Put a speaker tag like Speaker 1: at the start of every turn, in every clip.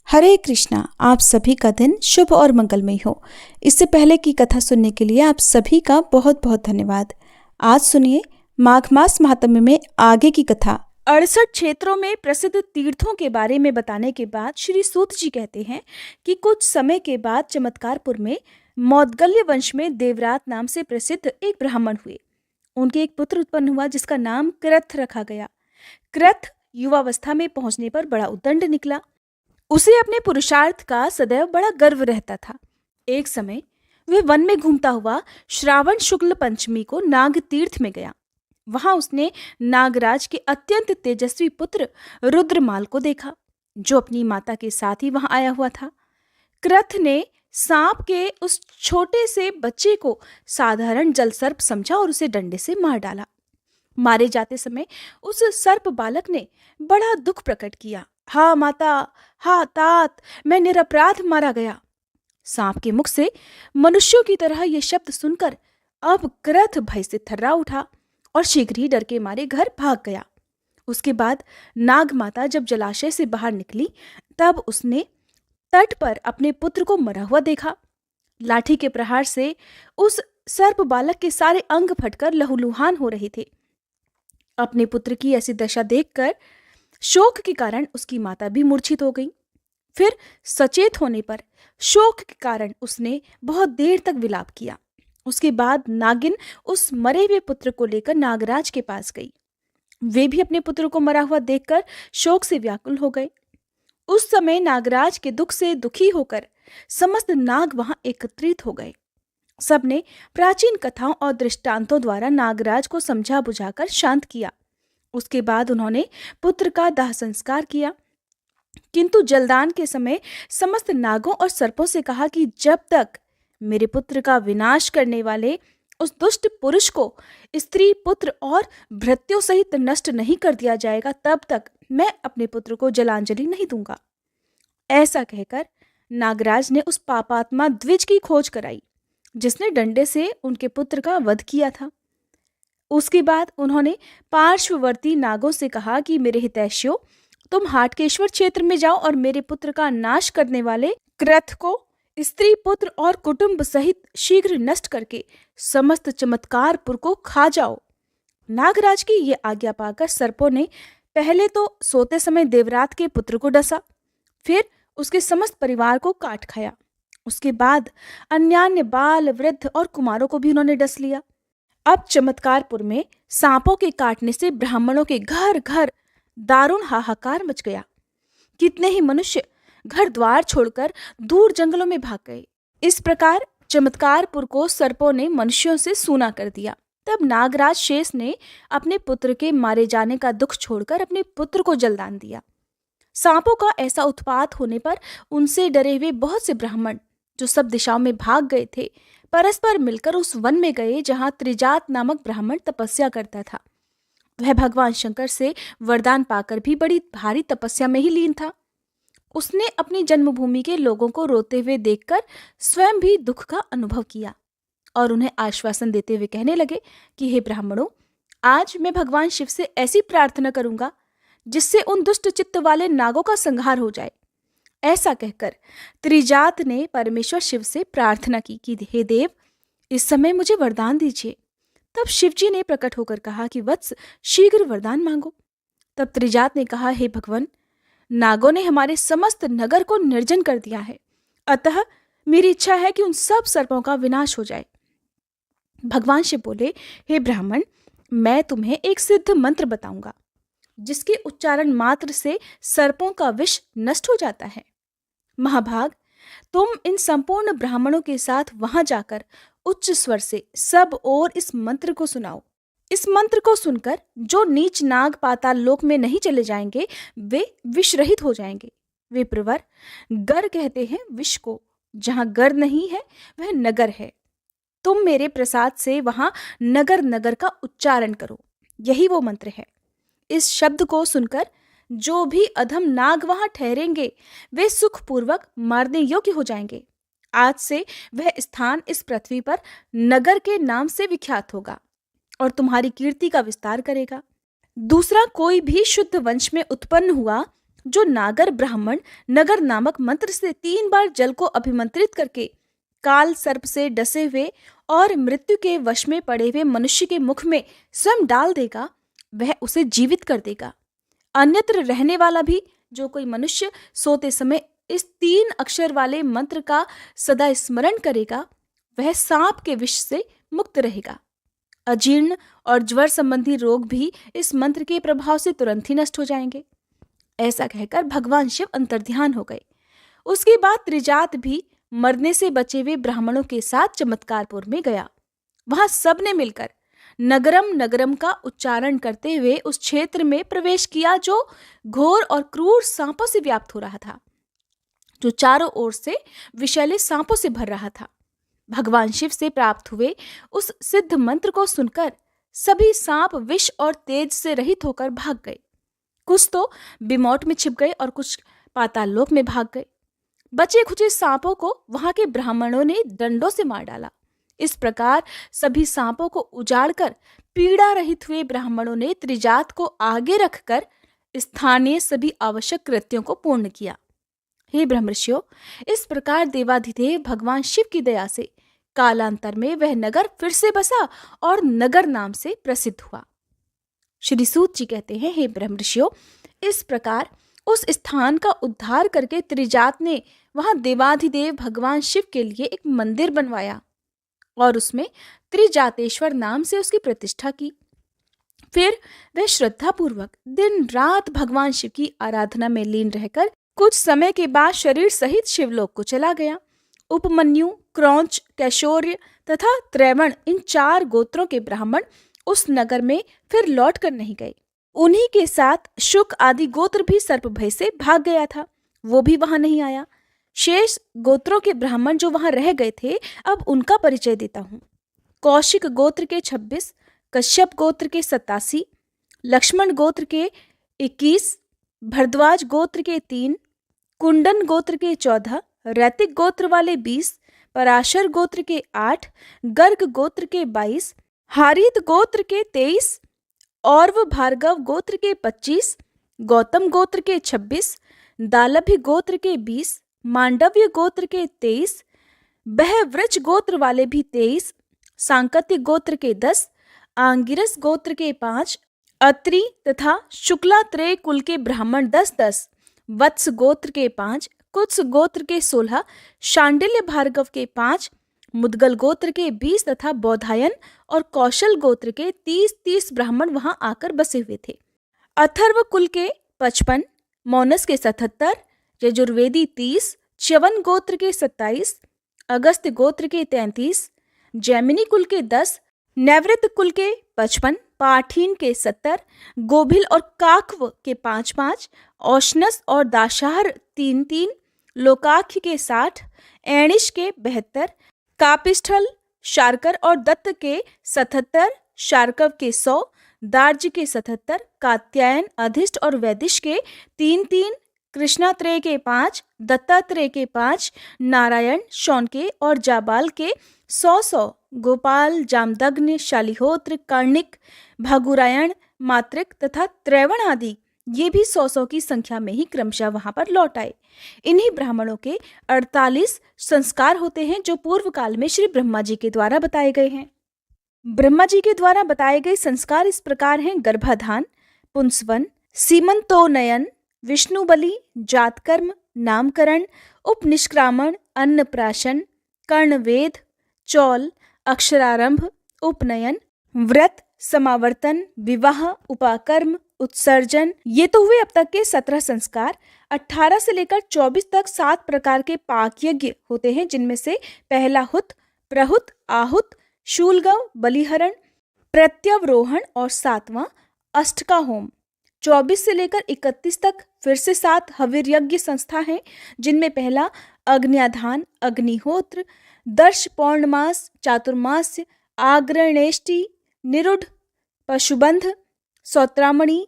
Speaker 1: हरे कृष्णा। आप सभी का दिन शुभ और मंगलमय हो। इससे पहले की कथा सुनने के लिए आप सभी का बहुत बहुत धन्यवाद। आज सुनिए माघ मास महात्म्य में आगे की कथा। 68 क्षेत्रों में प्रसिद्ध तीर्थों के बारे में बताने के बाद श्री सूत जी कहते हैं कि कुछ समय के बाद चमत्कारपुर में मौदगल्य वंश में देवरात नाम से प्रसिद्ध एक ब्राह्मण हुए। उनके एक पुत्र उत्पन्न हुआ जिसका नाम कृथ रखा गया। कृथ युवावस्था में पहुंचने पर बड़ा उद्दंड निकला। उसे अपने पुरुषार्थ का सदैव बड़ा गर्व रहता था। एक समय वह वन में घूमता हुआ श्रावण शुक्ल पंचमी को नाग तीर्थ में गया। वहां उसने नागराज के अत्यंत तेजस्वी पुत्र रुद्रमाल को देखा, जो अपनी माता के साथ ही वहां आया हुआ था। कृथ ने सांप के उस छोटे से बच्चे को साधारण जलसर्प समझा और उसे डंडे से मार डाला। मारे जाते समय उस सर्प बालक ने बड़ा दुख प्रकट किया। हा माता, हा तात, मैं निरपराध मारा गया। सांप के मुख से मनुष्यों की तरह ये शब्द सुनकर अब कृथ भय से थर्रा उठा और शीघ्र ही डर के मारे घर भाग गया। उसके बाद नाग माता जब जलाशय से बाहर निकली तब उसने तट पर अपने पुत्र को मरा हुआ देखा। लाठी के प्रहार से उस सर्प बालक के सारे अंग फटकर लहूलुहान हो रहे थे। अपने पुत्र की ऐसी दशा देखकर शोक के कारण उसकी माता भी मूर्छित हो गई। फिर सचेत होने पर शोक के कारण उसने बहुत देर तक विलाप किया। उसके बाद नागिन उस मरे हुए पुत्र को लेकर नागराज के पास गई। वे भी अपने पुत्र को मरा हुआ देखकर शोक से व्याकुल हो गए। उस समय नागराज के दुख से दुखी होकर समस्त नाग वहां एकत्रित हो गए। सबने प्राचीन कथाओं और दृष्टांतों द्वारा नागराज को समझा बुझाकर शांत किया। उसके बाद उन्होंने पुत्र का दाह संस्कार किया, किंतु जलदान के समय समस्त नागों और सर्पों से कहा कि जब तक मेरे पुत्र का विनाश करने वाले उस दुष्ट पुरुष को स्त्री, पुत्र और भृत्यों सहित नष्ट नहीं कर दिया जाएगा, तब तक मैं अपने पुत्र को जलांजलि नहीं दूंगा। ऐसा कहकर नागराज ने उस पापात्मा द्विज की खोज कराई जिसने डंडे से उनके पुत्र का वध किया था। उसके बाद उन्होंने पार्श्ववर्ती नागों से कहा कि मेरे हितैषियों, तुम हाटकेश्वर क्षेत्र में जाओ और मेरे पुत्र का नाश करने वाले कृथ को स्त्री, पुत्र और कुटुंब सहित शीघ्र नष्ट करके समस्त चमत्कारपुर को खा जाओ। नागराज की ये आज्ञा पाकर सर्पों ने पहले तो सोते समय देवरात के पुत्र को डसा, फिर उसके समस्त परिवार को काट खाया। उसके बाद अन्यान्य बाल, वृद्ध और कुमारों को भी उन्होंने डस लिया। अब चमत्कारपुर में सांपों के काटने से ब्राह्मणों के घर घर दारुण हाहाकार मच गया। कितने ही मनुष्य घर द्वार छोड़कर दूर जंगलों में भाग गए। इस प्रकार चमत्कारपुर को सर्पों ने मनुष्यों से सूना कर दिया। तब नागराज शेष ने अपने पुत्र के मारे जाने का दुख छोड़कर अपने पुत्र को जलदान दिया। सांपों का ऐसा उत्पात होने पर उनसे डरे हुए बहुत से ब्राह्मण जो सब दिशाओं में भाग गए थे, परस्पर मिलकर उस वन में गए जहां त्रिजात नामक ब्राह्मण तपस्या करता था। वह भगवान शंकर से वरदान पाकर भी बड़ी भारी तपस्या में ही लीन था। उसने अपनी जन्मभूमि के लोगों को रोते हुए देखकर स्वयं भी दुख का अनुभव किया और उन्हें आश्वासन देते हुए कहने लगे कि हे ब्राह्मणों, आज मैं भगवान शिव से ऐसी प्रार्थना करूंगा जिससे उन दुष्ट चित्त वाले नागों का संहार हो जाए। ऐसा कहकर त्रिजात ने परमेश्वर शिव से प्रार्थना की कि हे देव, इस समय मुझे वरदान दीजिए। तब शिवजी ने प्रकट होकर कहा कि वत्स, शीघ्र वरदान मांगो। तब त्रिजात ने कहा, हे भगवान, नागों ने हमारे समस्त नगर को निर्जन कर दिया है, अतः मेरी इच्छा है कि उन सब सर्पों का विनाश हो जाए। भगवान शिव बोले, हे ब्राह्मण, मैं तुम्हें एक सिद्ध मंत्र बताऊंगा जिसके उच्चारण मात्र से सर्पों का विष नष्ट हो जाता है। महाभाग, तुम इन संपूर्ण ब्राह्मणों के साथ वहां जाकर उच्च स्वर से सब और इस मंत्र को सुनाओ। इस मंत्र को सुनकर जो नीच नाग पाताल लोक में नहीं चले जाएंगे वे विष रहित हो जाएंगे। वे प्रवर गर कहते हैं विष को, जहां गर नहीं है वह नगर है। तुम मेरे प्रसाद से वहां नगर नगर का उच्चारण करो, यही वो मंत्र है। इस शब्द को सुनकर जो भी अधम नाग वहां ठहरेंगे वे सुखपूर्वक मारने योग्य हो जाएंगे। आज से वह स्थान इस पृथ्वी पर नगर के नाम से विख्यात होगा और तुम्हारी कीर्ति का विस्तार करेगा। दूसरा कोई भी शुद्ध वंश में उत्पन्न हुआ जो नागर ब्राह्मण नगर नामक मंत्र से 3 बार जल को अभिमंत्रित करके काल सर्प से डसे हुए और मृत्यु के वश में पड़े हुए मनुष्य के मुख में स्वयं डाल देगा, वह उसे जीवित कर देगा। अन्यत्र रहने वाला भी जो कोई मनुष्य सोते समय इस 3 अक्षर वाले मंत्र का सदा स्मरण करेगा, वह सांप के विष से मुक्त रहेगा। अजीर्ण और ज्वर संबंधी रोग भी इस मंत्र के प्रभाव से तुरंत ही नष्ट हो जाएंगे। ऐसा कहकर भगवान शिव अंतर्ध्यान हो गए। उसके बाद त्रिजात भी मरने से बचे हुए ब्राह्मणों के साथ चमत्कारपुर में गया। वहां सबने मिलकर नगरम नगरम का उच्चारण करते हुए उस क्षेत्र में प्रवेश किया जो घोर और क्रूर सांपों से व्याप्त हो रहा था, जो चारों ओर से विषैले सांपों से भर रहा था। भगवान शिव से प्राप्त हुए उस सिद्ध मंत्र को सुनकर सभी सांप विष और तेज से रहित होकर भाग गए। कुछ तो बिमौट में छिप गए और कुछ पाताल लोक में भाग गए। बचे खुचे सांपों को वहां के ब्राह्मणों ने डंडों से मार डाला। इस प्रकार सभी सांपों को उजाड़कर पीड़ा रहित हुए ब्राह्मणों ने त्रिजात को आगे रखकर स्थानीय सभी आवश्यक कृत्यों को पूर्ण किया। हे ब्रह्मर्षियों, इस प्रकार देवाधिदेव भगवान शिव की दया से कालांतर में वह नगर फिर से बसा और नगर नाम से प्रसिद्ध हुआ। श्री सूत जी कहते हैं, हे ब्रह्मर्षियों, इस प्रकार उस स्थान का उद्धार करके त्रिजात ने वहां देवाधिदेव भगवान शिव के लिए एक मंदिर बनवाया और उसमें त्रिजातेश्वर नाम से उसकी प्रतिष्ठा की। फिर वह श्रद्धापूर्वक दिन रात भगवान शिव की आराधना में लीन रहकर कुछ समय के बाद शरीर सहित शिवलोक को चला गया। उपमन्यु, क्रौंच, कैशोर्य तथा त्रैवण, इन 4 गोत्रों के ब्राह्मण उस नगर में फिर लौट कर नहीं गए। उन्हीं के साथ शुक आदि गोत्र भी सर्प भय से भाग गया था, वो भी वहां नहीं आया। शेष गोत्रों के ब्राह्मण जो वहां रह गए थे, अब उनका परिचय देता हूं। कौशिक गोत्र के 26, कश्यप गोत्र के 87, लक्ष्मण गोत्र के 21, भरद्वाज गोत्र के 3, कुंडन गोत्र के 14, रैतिक गोत्र वाले 20, पराशर गोत्र के 8, गर्ग गोत्र के 22, हारीत गोत्र के 23, औरव भार्गव गोत्र के 25, गौतम गोत्र के 26, दालभ्य गोत्र के 20, मांडव्य गोत्र के 23, बहवृच गोत्र वाले भी 23, सांकत्य गोत्र के 10, आंगिरस गोत्र के 5, अत्रि तथा शुक्लात्रेय कुल के ब्राह्मण 10-10, वत्स गोत्र के 5, कुत्स गोत्र के 16, शांडिल्य भार्गव के 5, मुदगल गोत्र के 20 तथा बौधायन और कौशल गोत्र के 30-30 ब्राह्मण वहां आकर बसे हुए थे। अथर्व कुल के 55, मौनस के 77, यजुर्वेदी 30, च्यवन गोत्र के 27, अगस्त्य गोत्र के 33, जैमिनी कुल के 10, नैवृत कुल के 55, पाठीन के 70, गोभिल और काक्व के 5-5, औशनस और दाशाहर 3-3, लोकाख्य के 60, ऐणिश के 72, कापिष्ठल, शार्कर और दत्त के 77, शार्कव के 100, दार्ज के 77, कात्यायन, अधिष्ठ और वैदिश के 3-3, कृष्णात्रेय के 5, दत्तात्रेय के 5, नारायण, शौनके और जाबाल के 100-100, गोपाल, जामदग्नि, शालिहोत्र, कर्णिक, भागुरायण, मात्रिक तथा त्रैवण आदि ये भी 100-100 की संख्या में ही क्रमशः वहां पर लौट आए। इन्हीं ब्राह्मणों के 48 संस्कार होते हैं जो पूर्व काल में श्री ब्रह्मा जी के द्वारा बताए गए हैं। ब्रह्मा जी के द्वारा बताए गए संस्कार इस प्रकार हैं: गर्भाधान, पुंसवन, सीमंतोनयन, विष्णु बलि, जातकर्म, नामकरण, उपनिष्क्रामण, अन्नप्राशन, कर्णवेद, चौल, अक्षरारंभ, उपनयन, व्रत, समावर्तन, विवाह, उपाकर्म, उत्सर्जन। ये तो हुए अब तक के 17 संस्कार। 18 से लेकर 24 तक 7 प्रकार के पाक यज्ञ होते हैं, जिनमें से पहला हुत, प्रहुत, आहुत, शूलगव, बलिहरण, प्रत्यवरोहण और 7वां अष्टका होम। 24 से लेकर 31 तक फिर से 7 हविर यज्ञ संस्था हैं, जिनमें पहला अग्न्याधान, अग्निहोत्र, दर्श पौर्णमास, चातुर्मास्य, आग्रणेष्टि, निरुद्ध, पशुबंध, सौत्रामणि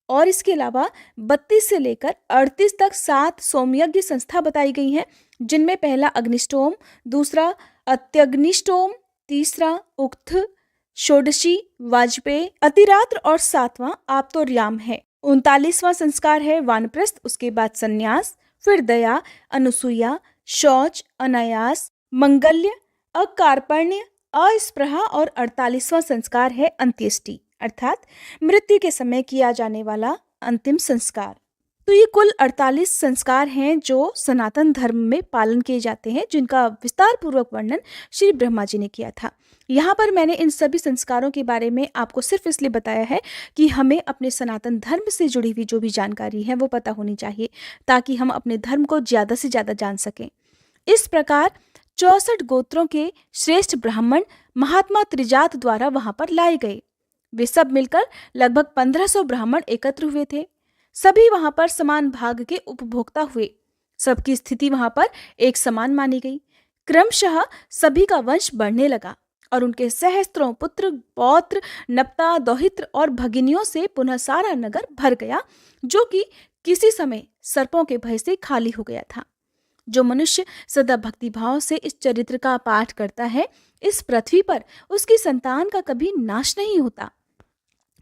Speaker 1: और इसके अलावा 32 से लेकर 38 तक 7 सोमयज्ञ संस्था बताई गई हैं, जिनमें पहला अग्निष्टोम, दूसरा अत्यग्निष्टोम, तीसरा उक्थ, षोडशी वाजपेय, अतिरात्र और 7वां आप्तोर्याम है। 39वां संस्कार है वानप्रस्थ, उसके बाद संन्यास, फिर दया, अनुसूया, शौच, अनायास, मंगल्य, अकार्पण्य, अस्पृहा और 48वां संस्कार है अंत्येष्टि, अर्थात मृत्यु के समय किया जाने वाला अंतिम संस्कार। तो ये कुल 48 संस्कार हैं जो सनातन धर्म में पालन किए जाते हैं, जिनका विस्तार पूर्वक वर्णन श्री ब्रह्मा जी ने किया था। यहाँ पर मैंने इन सभी संस्कारों के बारे में आपको सिर्फ इसलिए बताया है कि हमें अपने सनातन धर्म से जुड़ी हुई जो भी जानकारी है वो पता होनी चाहिए, ताकि हम अपने धर्म को ज़्यादा से ज़्यादा जान सकें। इस प्रकार 64 गोत्रों के श्रेष्ठ ब्राह्मण महात्मा त्रिजात द्वारा वहां पर लाए गए। वे सब मिलकर लगभग 1500 ब्राह्मण एकत्र हुए थे। सभी वहां पर समान भाग के उपभोक्ता हुए। सबकी स्थिति वहां पर एक समान मानी गई। क्रमशः सभी का वंश बढ़ने लगा और उनके सहस्त्रों पुत्र, पौत्र, नप्ता, दौहित्र और भगिनियों से पुनः सारा नगर भर गया, जो कि किसी समय सर्पों के भय से खाली हो गया था। जो मनुष्य सदा भक्ति भाव से इस चरित्र का पाठ करता है, इस पृथ्वी पर उसकी संतान का कभी नाश नहीं होता।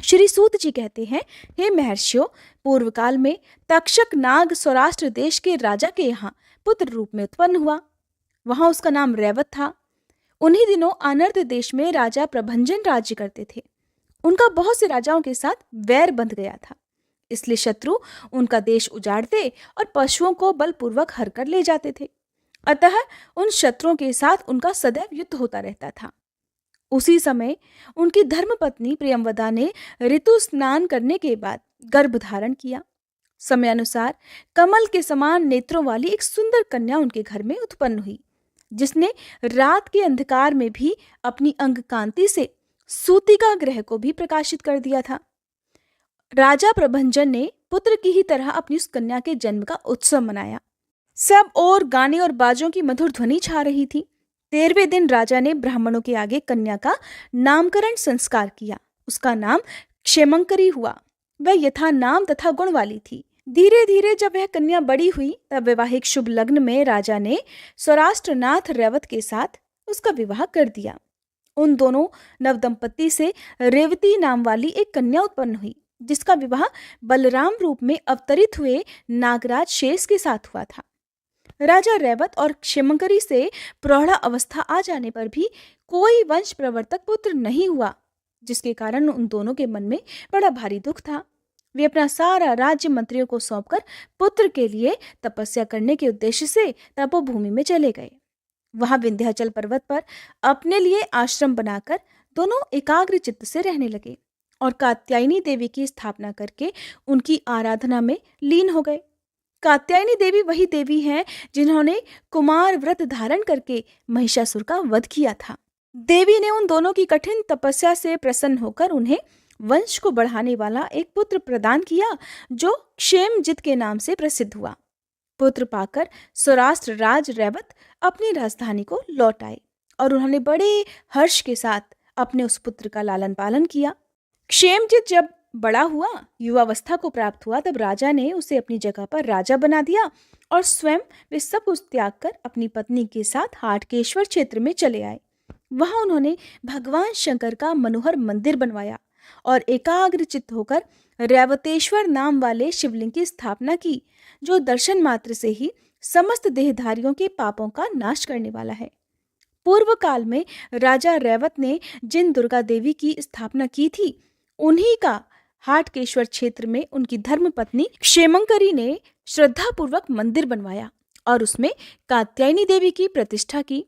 Speaker 1: श्री सूत जी कहते हैं, हे महर्षियों, पूर्व काल में तक्षक नाग सौराष्ट्र देश के राजा के यहाँ पुत्र रूप में उत्पन्न हुआ। वहां उसका नाम रैवत था। उन्हीं दिनों अनर्त देश में राजा प्रभंजन राज्य करते थे। उनका बहुत से राजाओं के साथ वैर बंध गया था, इसलिए शत्रु उनका देश उजाड़ते और पशुओं को बलपूर्वक हर कर ले जाते थे। अतः उन शत्रुओं के साथ उनका सदैव युद्ध होता रहता था। उसी समय उनकी धर्मपत्नी प्रियंवदा ने ऋतु स्नान करने के बाद गर्भ धारण किया। समय अनुसार कमल के समान नेत्रों वाली एक सुंदर कन्या उनके घर में उत्पन्न हुई, जिसने रात के अंधकार में भी अपनी अंग कांति से सूतिका ग्रह को भी प्रकाशित कर दिया था। राजा प्रभंजन ने पुत्र की ही तरह अपनी उस कन्या के जन्म का उत्सव मनाया। सब और गाने और बाजों की मधुर ध्वनि छा रही थी। 13वें दिन राजा ने ब्राह्मणों के आगे कन्या का नामकरण संस्कार किया। उसका नाम क्षेमंकरी हुआ। वह यथा नाम तथा गुण वाली थी। धीरे धीरे जब वह कन्या बड़ी हुई, तब वैवाहिक शुभ लग्न में राजा ने सौराष्ट्रनाथ रैवत के साथ उसका विवाह कर दिया। उन दोनों नवदंपति से रेवती नाम वाली एक कन्या उत्पन्न हुई, जिसका विवाह बलराम रूप में अवतरित हुए नागराज शेष के साथ हुआ था। राजा रैवत और क्षेमंकरी से प्रौढ़ा अवस्था आ जाने पर भी कोई वंश प्रवर्तक पुत्र नहीं हुआ, जिसके कारण उन दोनों के मन में बड़ा भारी दुख था। वे अपना सारा राज्य मंत्रियों को सौंपकर पुत्र के लिए तपस्या करने के उद्देश्य से तपोभूमि में चले गए। वहां विंध्याचल पर्वत पर अपने लिए आश्रम बनाकर दोनों एकाग्र चित्त से रहने लगे और कात्यायनी देवी की स्थापना करके उनकी आराधना में लीन हो गए। कात्यायनी देवी वही देवी हैं जिन्होंने कुमार व्रत धारण करके महिषासुर का वध किया था। देवी ने उन दोनों की कठिन तपस्या से प्रसन्न होकर उन्हें वंश को बढ़ाने वाला एक पुत्र प्रदान किया, जो क्षेमजित के नाम से प्रसिद्ध हुआ। पुत्र पाकर सौराष्ट्र राज रैवत अपनी राजधानी को लौट आए और उन्होंने बड़े हर्ष के साथ अपने उस पुत्र का लालन पालन किया। क्षेमजित जब बड़ा हुआ, युवावस्था को प्राप्त हुआ, तब राजा ने उसे अपनी जगह पर राजा बना दिया और स्वयं वे सब कुछ त्याग कर अपनी पत्नी के साथ हाटकेश्वर क्षेत्र में चले आए। वहां उन्होंने भगवान शंकर का मनोहर मंदिर बनवाया और एकाग्र चित्त होकर रैवतेश्वर नाम वाले शिवलिंग की स्थापना की, जो दर्शन मात्र से ही समस्त देहधारियों के पापों का नाश करने वाला है। पूर्व काल में राजा रैवत ने जिन दुर्गा देवी की स्थापना की थी, उन्हीं का हाटकेश्वर क्षेत्र में उनकी धर्मपत्नी क्षेमंकरी ने श्रद्धापूर्वक मंदिर बनवाया और उसमें कात्यायनी देवी की प्रतिष्ठा की।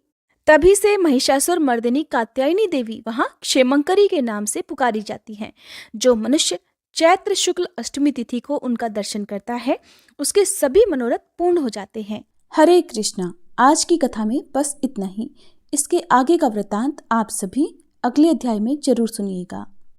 Speaker 1: तभी से महिषासुर मर्दिनी कात्यायनी देवी वहां क्षेमंकरी के नाम से पुकारी जाती हैं। जो मनुष्य चैत्र शुक्ल अष्टमी तिथि को उनका दर्शन करता है, उसके सभी मनोरथ पूर्ण हो जाते हैं।
Speaker 2: हरे कृष्णा। आज की कथा में बस इतना ही। इसके आगे का वृतांत आप सभी अगले अध्याय में जरूर सुनिएगा।